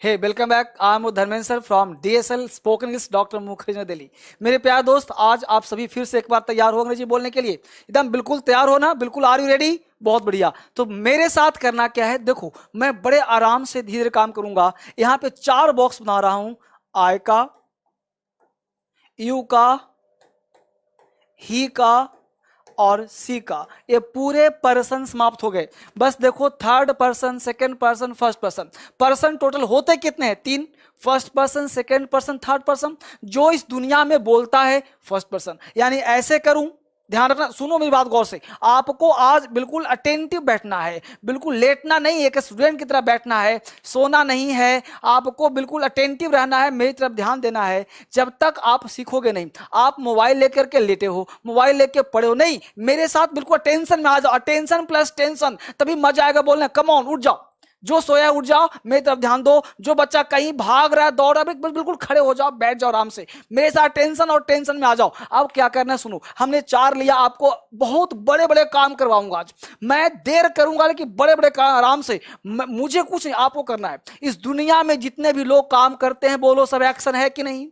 Hey welcome back. I am Dharmendra sir from DSL spoken English doctor Mukherjee Delhi. मेरे प्यारे दोस्त, आज आप सभी फिर से एक बार तैयार हो अंग्रेजी बोलने के लिए? एकदम बिल्कुल तैयार हो ना? बिल्कुल, आर यू रेडी? बहुत बढ़िया। तो मेरे साथ करना क्या है, देखो मैं बड़े आराम से धीरे धीरे काम करूंगा। यहाँ पे 4 बॉक्स बना रहा हूं, आई का, यू का, ही का और सी का। ये पूरे पर्सन समाप्त हो गए। बस देखो, third person, second person, first person. Person total होते कितने हैं? 3। First person, second person, third person. जो इस दुनिया में बोलता है फर्स्ट पर्सन। यानी ऐसे करूं, ध्यान रखना, सुनो मेरी बात गौर से। आपको आज बिल्कुल अटेंटिव बैठना है, बिल्कुल लेटना नहीं, एक स्टूडेंट की तरह बैठना है, सोना नहीं है। आपको बिल्कुल अटेंटिव रहना है, मेरी तरफ ध्यान देना है। जब तक आप सीखोगे नहीं, आप मोबाइल लेकर के लेटे हो, मोबाइल लेकर पढ़े हो, नहीं, मेरे साथ बिल्कुल अटेंशन में आ जाओ। अटेंशन प्लस टेंशन, तभी मजा आएगा बोलने। कम ऑन, उठ जाओ। जो सोया उठ जाओ, मेरी तरफ ध्यान दो। जो बच्चा कहीं भाग रहा है, दौड़ रहा है, बिल्कुल खड़े हो जाओ, बैठ जाओ आराम से। मेरे साथ टेंशन और टेंशन में आ जाओ। अब क्या करना है सुनो, हमने 4 लिया। आपको बहुत बड़े बड़े काम करवाऊंगा आज। मैं देर करूंगा लेकिन बड़े बड़े काम आराम से। मुझे कुछ नहीं, आपको करना है। इस दुनिया में जितने भी लोग काम करते हैं, बोलो सब एक्शन है कि नहीं?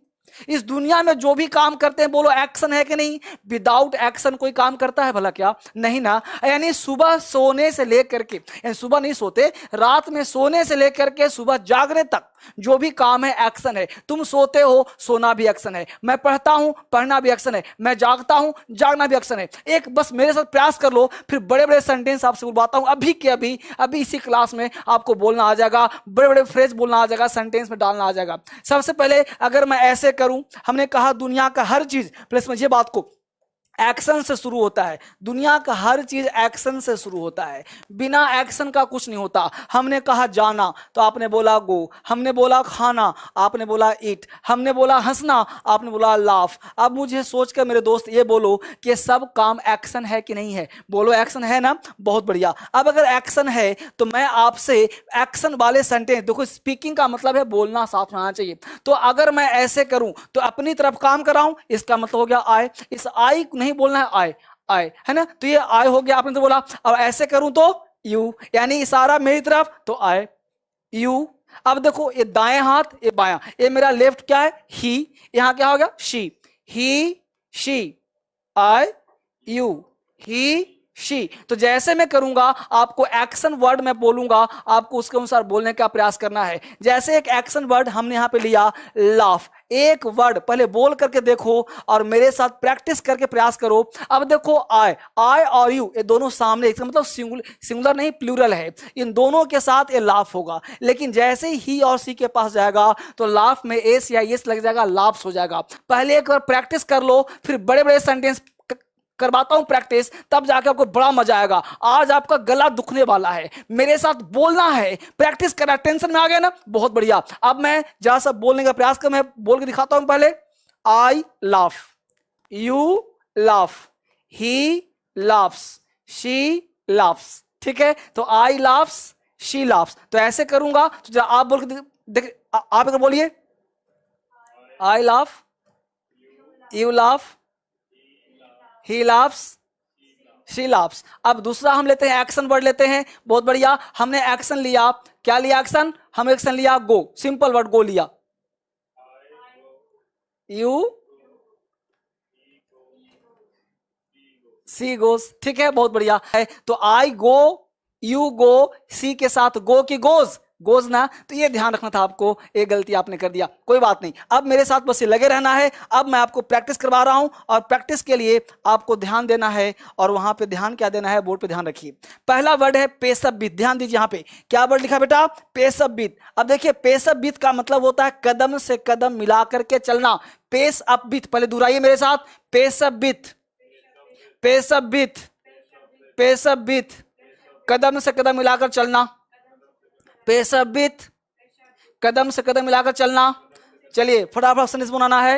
इस दुनिया में जो भी काम करते हैं, बोलो एक्शन है कि नहीं? विदाउट एक्शन कोई काम करता है भला? क्या नहीं ना। यानी सुबह सोने से लेकर के, यानी सुबह नहीं सोते, रात में सोने से लेकर के सुबह जागने तक जो भी काम है एक्शन है। तुम सोते हो, सोना भी एक्शन है। मैं पढ़ता हूं, पढ़ना भी एक्शन है। मैं जागता हूं, जागना भी एक्शन है। एक बस मेरे साथ प्रयास कर लो, फिर बड़े बड़े सेंटेंस आपसे बुलवाता हूं। अभी के अभी इसी क्लास में आपको बोलना आ जाएगा, बड़े बड़े फ्रेज बोलना आ जाएगा, सेंटेंस में डालना आ जाएगा। सबसे पहले अगर मैं ऐसे करूं, हमने कहा दुनिया का हर चीज, प्लस मुझे बात को, एक्शन से शुरू होता है। दुनिया का हर चीज एक्शन से शुरू होता है, बिना एक्शन का कुछ नहीं होता। हमने कहा जाना, तो आपने बोला गो। हमने बोला खाना, आपने बोला ईट। हमने बोला हंसना, आपने बोला लाफ। अब मुझे सोचकर मेरे दोस्त ये बोलो कि सब काम एक्शन है कि नहीं है? बोलो एक्शन है ना? बहुत बढ़िया। अब अगर एक्शन है तो मैं आपसे एक्शन वाले सेंटेंस, देखो स्पीकिंग का मतलब है बोलना साथ में आना चाहिए। तो अगर मैं ऐसे करूं तो अपनी तरफ काम कराऊं, इसका मतलब हो गया आई। इस आई नहीं बोलना है, आए आए, है ना? तो ये आए हो गया, आपने तो बोला। अब ऐसे करूं तो यू, यानी इशारा मेरी तरफ, तो आए यू। अब देखो, ये दाएं हाथ, ये बायां, ये मेरा लेफ्ट क्या है? ही। यहां क्या हो गया? She. He she, I you, he she. तो जैसे मैं करूंगा, आपको एक्शन वर्ड में बोलूंगा, आपको उसके अनुसार बोलने का प्रयास करना है। जैसे एक एक्शन वर्ड हमने यहां पे लिया, लाफ। एक वर्ड पहले बोल करके देखो और मेरे साथ प्रैक्टिस करके प्रयास करो। अब देखो, आई, आई और यू, ये दोनों सामने, इसका मतलब सिंगुलर नहीं, प्लूरल है। इन दोनों के साथ ये लाफ होगा। लेकिन जैसे ही और सी के पास जाएगा तो लाफ में एस या एस लग जाएगा, लाफ्स हो जाएगा। पहले एक बार प्रैक्टिस कर लो, फिर बड़े बड़े सेंटेंस करवाता हूं प्रैक्टिस, तब जाके आपको बड़ा मजा आएगा। आज आपका गला दुखने वाला है, मेरे साथ बोलना है, प्रैक्टिस करना। टेंशन में आ गया ना? बहुत बढ़िया। अब मैं जहां सब बोलने का प्रयास कर, मैं बोल के दिखाता हूं। पहले आई laugh, you laugh, he laughs, she laughs. ठीक है, तो आई लाफ्स, शी लाफ्स। तो ऐसे करूंगा, तो जरा आप बोल के देख, आप अगर बोलिए, आई laugh, you laugh, he laughs, she laughs. अब दूसरा हम लेते हैं, एक्शन वर्ड लेते हैं। बहुत बढ़िया, हमने एक्शन लिया। क्या लिया एक्शन? हम एक्शन लिया गो, सिंपल वर्ड गो लिया। यू, सी गोस। ठीक है, बहुत बढ़िया है। तो आई गो, यू गो, सी के साथ गो की गोज, गोज ना। तो ये ध्यान रखना था आपको, ये गलती आपने कर दिया, कोई बात नहीं। अब मेरे साथ बस ये लगे रहना है। अब मैं आपको प्रैक्टिस करवा रहा हूं और प्रैक्टिस के लिए आपको ध्यान देना है। और वहां पे ध्यान क्या देना है, बोर्ड पे ध्यान रखिए। पहला वर्ड है पेशअप। ध्यान दीजिए, यहां पे क्या वर्ड लिखा बेटा? पेशअप। अब देखिए, पेशअप का मतलब होता है कदम से कदम मिला करके चलना। पेस अप, पहले दोहराइए मेरे साथ, पेशअप, पेशअप, पेशअप, कदम से कदम मिलाकर चलना। पेशअप, कदम से कदम मिलाकर चलना। चलिए फटाफट सेंटेंस बनाना है।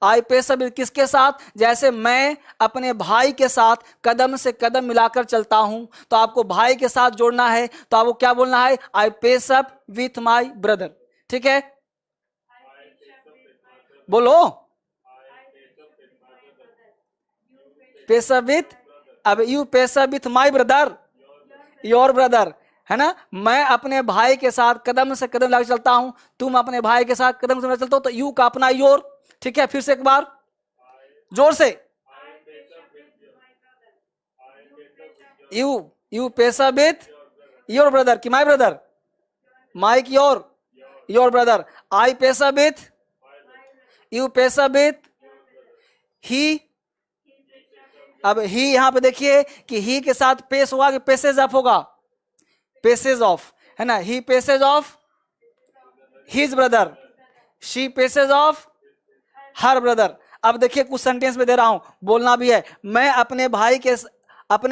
आई पेशअप किसके साथ? जैसे मैं अपने भाई के साथ कदम से कदम मिलाकर चलता हूं, तो आपको भाई के साथ जोड़ना है। तो आपको क्या बोलना है? I pace up with my brother. ठीक है, बोलो पेशअप विथ। अब you pace up with my brother, your brother, है ना, मैं अपने भाई के साथ कदम से कदम मिलाकर चलता हूं, तुम अपने भाई के साथ कदम से मिलाकर चलते हो, तो यू का अपना योर। ठीक है, फिर से एक बार जोर से, you pace with your brother की my brother, Mike your brother, I pace with, you pace with he. अब ही यहां पे देखिए कि ही के साथ पेश होगा कि पेसेज ऑफ होगा, पेसेज ऑफ, है ना, he paces of his brother, she paces of her brother. अब देखिए कुछ सेंटेंस में दे रहा हूं, बोलना भी है, मैं अपने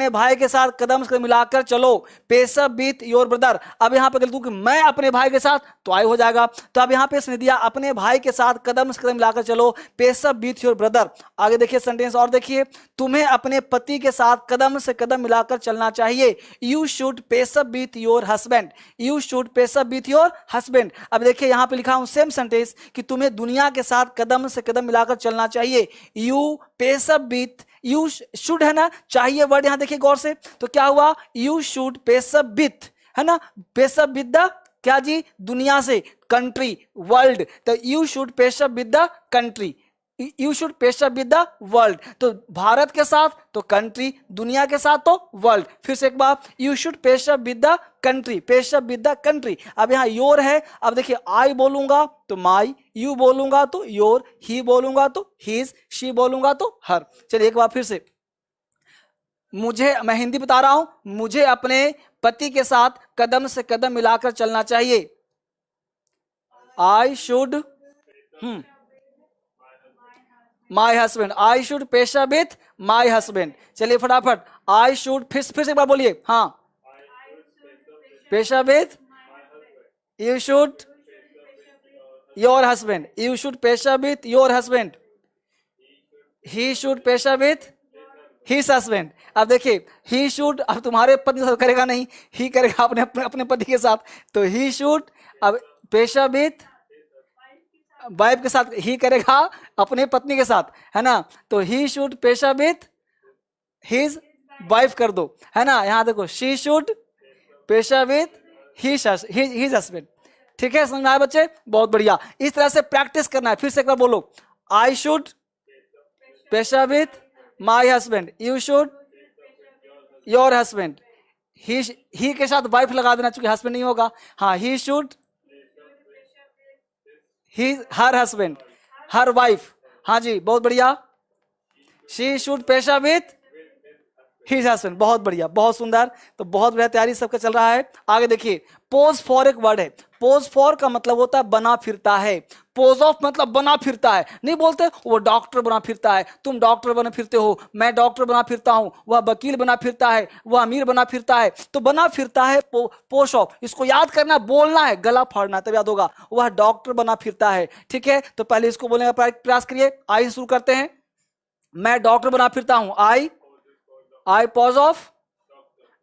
भाई के साथ कदम से मिलाकर चलो, पेशअप विथ योर ब्रदर। अब यहां पे दूं कि मैं अपने भाई के साथ, तो आई हो जाएगा। तो अब यहां पे इसने दिया अपने भाई के साथ कदम से कदम मिलाकर चलो, पेशअप विथ योर ब्रदर। आगे देखिए सेंटेंस और देखिए, तुम्हें अपने पति के साथ कदम से कदम मिलाकर चलना चाहिए, you should pace up with your husband, you should pace up with your husband. अब देखिए यहां पे लिखा हूं सेम सेंटेंस कि तुम्हें दुनिया के साथ कदम से कदम मिलाकर चलना चाहिए, you pace up with, you should, है ना, चाहिए वर्ड यहां देखिए गौर से, तो क्या हुआ, यू शुड पेशअप विथ, है ना, पेशअप विद द क्या जी, दुनिया से, कंट्री, वर्ल्ड, तो यू शुड पेशअप with the country, you should पेशअप विद द वर्ल्ड। तो भारत के साथ तो कंट्री, दुनिया के साथ तो वर्ल्ड। फिर से एक बार, यू शुड पेशअप विद द कंट्री, पेशअप विद द कंट्री। अब यहाँ योर है, अब देखिए आई बोलूंगा तो माई, यू बोलूंगा तो योर, ही बोलूंगा तो हिज, शी बोलूंगा तो हर। चलिए एक बार फिर से, मुझे, मैं हिंदी बता रहा हूं, मुझे अपने पति के साथ कदम से कदम मिलाकर चलना चाहिए, I should my husband, I should पेशा विथ माई हस्बैंड। चलिए फटाफट, आई शुड, फिर से एक बार बोलिए, हाँ, पेशा with, you should your husband, you should पेशा with your husband, he should पेशा विथ हिज हस्बैंड। अब देखिए ही शुड, अब तुम्हारे पति के साथ करेगा नहीं, ही करेगा अपने पति के साथ, तो ही शुड, अब पेशा विथ वाइफ के साथ, ही करेगा अपने पत्नी के साथ, है ना, तो ही शुड पेशा विथ हिज वाइफ कर दो, है ना, यहां देखो शी शुड पेशा विथ हिज हस्बैंड। ठीक है, समझ में आया बच्चे, बहुत बढ़िया, इस तरह से प्रैक्टिस करना है। फिर से एक बार बोलो, आई शुड पेशा with my husband, you should your husband, he के साथ वाइफ लगा देना, चूंकि हस्बैंड नहीं होगा, हाँ, he should her husband, her wife, हाँ जी, बहुत बढ़िया, शी शुड पेशा विथ हिज हस्बैंड, बहुत बढ़िया, बहुत सुंदर। तो बहुत बढ़िया तैयारी सबका चल रहा है। आगे देखिए, पोज फॉर एक वर्ड है, पोज फॉर का मतलब होता है बना फिरता है, पोज ऑफ मतलब बना फिरता है, नहीं बोलते वो डॉक्टर बना फिरता है, तुम डॉक्टर बना फिरते हो, मैं डॉक्टर बना फिरता हूं, वह वकील बना फिरता है, वह अमीर बना फिरता है, तो बना फिरता है पोज ऑफ, इसको याद करना, बोलना है, गला फाड़ना तब याद होगा, वह डॉक्टर बना फिरता है। ठीक है, तो पहले इसको बोलने का प्रयास करिए, आई शुरू करते हैं, मैं डॉक्टर बना फिरता हूं, आई पॉज ऑफ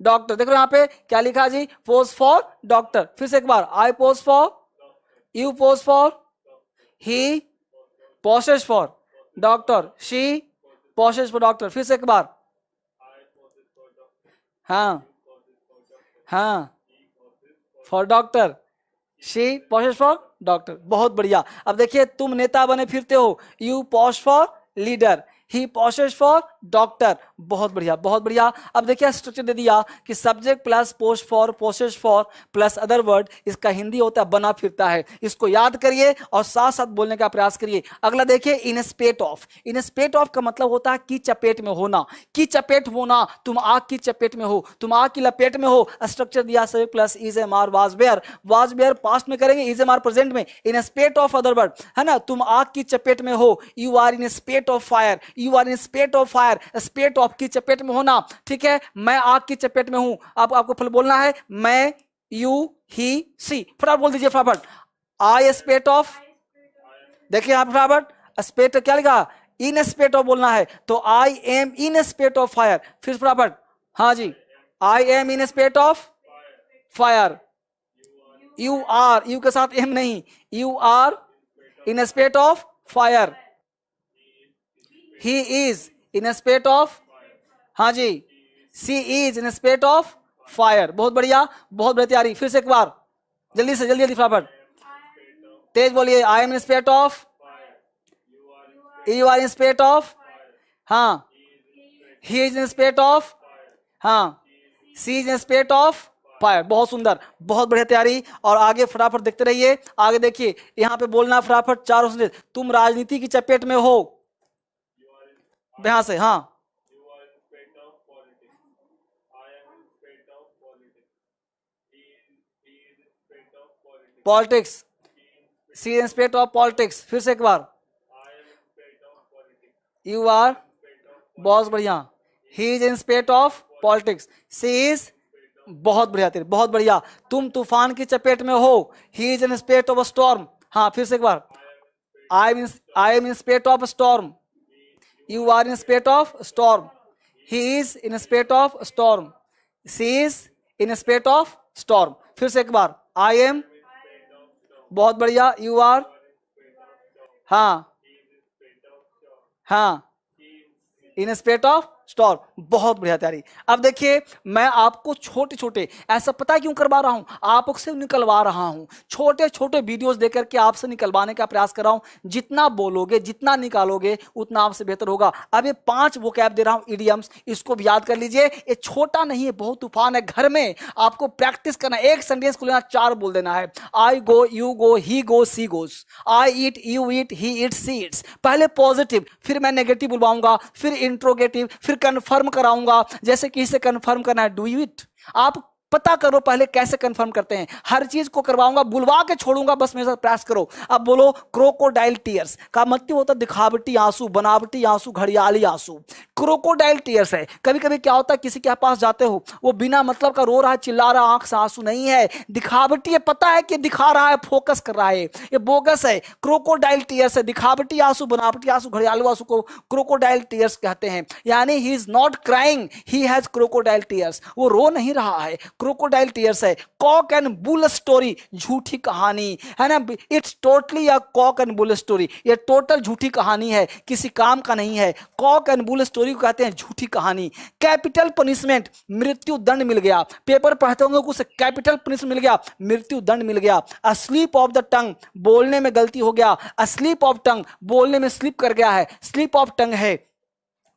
डॉक्टर, देखो यहां पे क्या लिखा जी, पोज फॉर डॉक्टर। फिर से एक बार, I pose for, you pose for, he poses for doctor, she poses for doctor. फिर से एक बार, हाँ for doctor, she poses for doctor, बहुत बढ़िया। अब देखिए, तुम नेता बने फिरते हो, you posh for leader, he poses for doctor, बहुत बढ़िया, बहुत बढ़िया। अब देखिए स्ट्रक्चर दे दिया कि subject plus post for, possess for plus other word, इसका हिंदी होता है बना फिरता है। इसको याद करिए और साथ साथ बोलने का प्रयास करिए। अगला देखिए, इन स्पेट ऑफ, इन स्पेट ऑफ का मतलब होता है की चपेट में होना, की चपेट होना, तुम आग की चपेट में हो, तुम आग की लपेट में हो। स्ट्रक्चर दिया subject plus is am are was were past में करेंगे, इज एम आर प्रेजेंट में, इन स्पेट ऑफ अदर वर्ड, है ना, तुम आग की चपेट में हो, you are in स्पेट of fire, you are in स्पेट of fire, spite of की चपेट में होना। ठीक है, मैं आग की चपेट में हूं, आपको फल बोलना है, मैं, यू, ही, सी, फटाफट बोल दीजिए फटाफट, आई स्पेट ऑफ, देखिए आप फटाफट, स्पेट क्या लिखा, इन स्पेट ऑफ बोलना है, तो I am in स्पेट of fire. फिर फटाफट, हाँ जी, I am in स्पेट of fire, you are, you के साथ एम नहीं, you are in स्पेट of fire, he is in a state of, हाँ जी, she is in a state of fire, बहुत बढ़िया, बहुत बढ़िया तैयारी। फिर से एक बार जल्दी से, जल्दी जल्दी फटाफट तेज बोलिए। I am in स्पेट of, you are in स्पेट of, हाँ, ही इज इन स्पेट ऑफ, हाँ, she is in स्पेट of fire. बहुत सुंदर, बहुत बढ़िया तैयारी। और आगे फटाफट देखते रहिए, आगे देखिए, यहां पे बोलना फटाफट चारों से। तुम राजनीति की चपेट में हो, यहां से, हाँ, politics, she in स्पेट of politics. फिर से एक बार, यू आर, बहुत बढ़िया, he is in स्पेट of politics, she is, बहुत बढ़िया तेरे, बहुत बढ़िया। तुम तूफान की चपेट में हो, he is in स्पेट of storm, हाँ, फिर से एक बार, I am in स्पेट of storm, you are in स्पेट of storm, he is in स्पेट of storm, she is in स्पेट of storm. फिर से एक बार, आई एम, बहुत बढ़िया, यू आर, हाँ, हाँ, इन स्पेट ऑफ स्टॉर्म, बहुत बढ़िया तैयारी। अब देखिए, मैं आपको छोटे छोटे, ऐसा पता है क्यों करवा रहा हूं, आपसे निकलवा रहा हूं, छोटे छोटे वीडियोस देकर के आपसे निकलवाने का प्रयास कर रहा हूं। जितना बोलोगे, जितना निकालोगे, उतना आपसे बेहतर होगा। अब ये 5 वोकैब दे रहा हूं, इडियम्स, इसको भी याद कर लीजिए। ये छोटा नहीं है, बहुत तूफान है। घर में आपको प्रैक्टिस करना, एक सेंटेंस को लेना, 4 बोल देना है। I go, you go, he go, she goes, I eat, you eat, he eat, she eats. पहले पॉजिटिव, फिर मैं नेगेटिव बुलवाऊंगा, फिर इंट्रोगेटिव, फिर कंफर्म कराऊंगा। जैसे कि इसे कंफर्म करना है, डू यू इट, आप पता करो पहले कैसे कंफर्म करते हैं। हर चीज को करवाऊंगा, बुलवा के छोड़ूंगा, बस मेरे साथ प्रयास करो। अब बोलो, क्रोकोडाइल टीयर्स का मतलब होता है दिखावटी आंसू, बनावटी आंसू, घड़ियाली आंसू। क्रोकोडाइल टीयर्स है। कभी कभी क्या होता है, किसी के पास जाते हो, वो बिना मतलब का रो रहा है, चिल्ला रहा, आंख से आंसू नहीं है, दिखावटी है, पता है कि दिखा रहा है, फोकस कर रहा है, ये बोगस है। क्रोकोडाइल टीयर्स है, दिखावटी आंसू, बनावटी आंसू, घड़ियालू आंसू को क्रोकोडाइल टीयर्स कहते हैं। यानी he is not crying, he has crocodile tears, वो रो नहीं रहा है, क्रोकोडाइल टीयर्स है। कॉक एंड बुल स्टोरी, झूठी कहानी है ना, it's totally a cock and bull story, ये टोटल झूठी कहानी है, किसी काम का नहीं है। कॉक एंड बुल स्टोरी को कहते हैं झूठी कहानी। कैपिटल पनिशमेंट, मृत्यु दंड मिल गया। पेपर पढ़ते होंगे, कुछ कैपिटल पनिशमेंट मिल गया, मृत्यु दंड मिल गया। स्लिप ऑफ द टंग, बोलने में गलती हो गया, स्लिप ऑफ टंग, बोलने में स्लिप कर गया है, स्लिप ऑफ टंग है।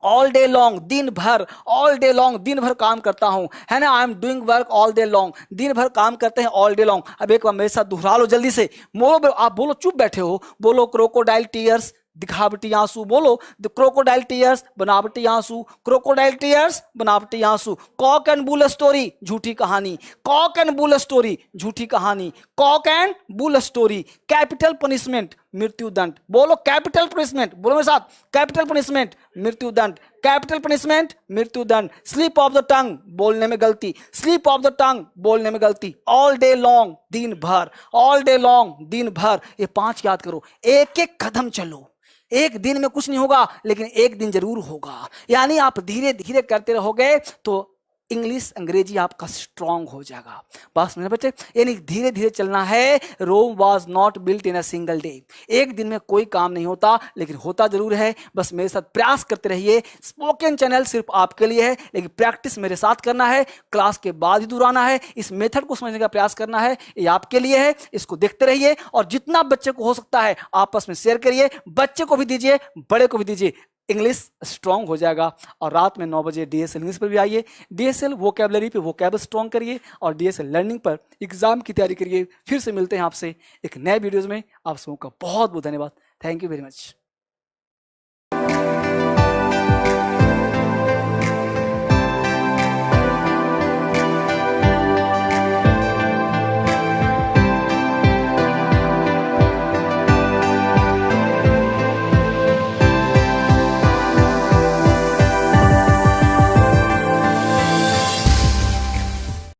ऑल डे लॉन्ग, दिन भर, ऑल डे लॉन्ग, दिन भर काम करता हूं, है ना, I am doing work all day long, दिन भर काम करते हैं, ऑल डे लॉन्ग। अब एक बार मेरे साथ दोहरा लो जल्दी से, बोलो, आप बोलो, चुप बैठे हो, बोलो क्रोकोडाइल टीयर्स, दिखावटी आंसू, बोलो क्रोकोडाइल टीयर्स, बनावटी आंसू, क्रोकोडाइल टीयर्स, बनावटी आंसू। कॉक एंड बुल स्टोरी, झूठी कहानी, कॉक एंड बुल स्टोरी, झूठी कहानी, cock and bull story. Capital punishment, मृत्यु दंड, बोलो कैपिटल पनिशमेंट, बोलो मेरे साथ, कैपिटल पनिशमेंट, मृत्यु दंड, कैपिटल पनिशमेंट, मृत्यु दंड। स्लिप ऑफ द टंग, बोलने में गलती, स्लिप ऑफ द टंग, बोलने में गलती। ऑल डे लॉन्ग, दिन भर, ऑल डे लॉन्ग, दिन भर। ये 5 याद करो, एक एक कदम चलो। एक दिन में कुछ नहीं होगा, लेकिन एक दिन जरूर होगा। यानी आप धीरे धीरे करते रहोगे तो इंग्लिश, अंग्रेजी आपका स्ट्रांग हो जाएगा। बस मेरे बच्चे, यानी धीरे धीरे चलना है। Rome was not built in a single day, एक दिन में कोई काम नहीं होता, लेकिन होता जरूर है। बस मेरे साथ प्रयास करते रहिए। स्पोकन चैनल सिर्फ आपके लिए है, लेकिन प्रैक्टिस मेरे साथ करना है, क्लास के बाद ही दोहराना है, इस मेथड को समझने का प्रयास करना है, ये आपके लिए है। इसको देखते रहिए और जितना बच्चे को हो सकता है आपस में शेयर करिए, बच्चे को भी दीजिए, बड़े को भी दीजिए। इंग्लिश स्ट्रांग हो जाएगा। और रात में 9 बजे डीएसएल इंग्लिश पर भी आइए, डीएसएल वोकैबुलरी पे वोकैबुलरी स्ट्रांग करिए और डीएसएल लर्निंग पर एग्जाम की तैयारी करिए। फिर से मिलते हैं आपसे एक नए वीडियोस में। आप सबका बहुत बहुत धन्यवाद। Thank you very much.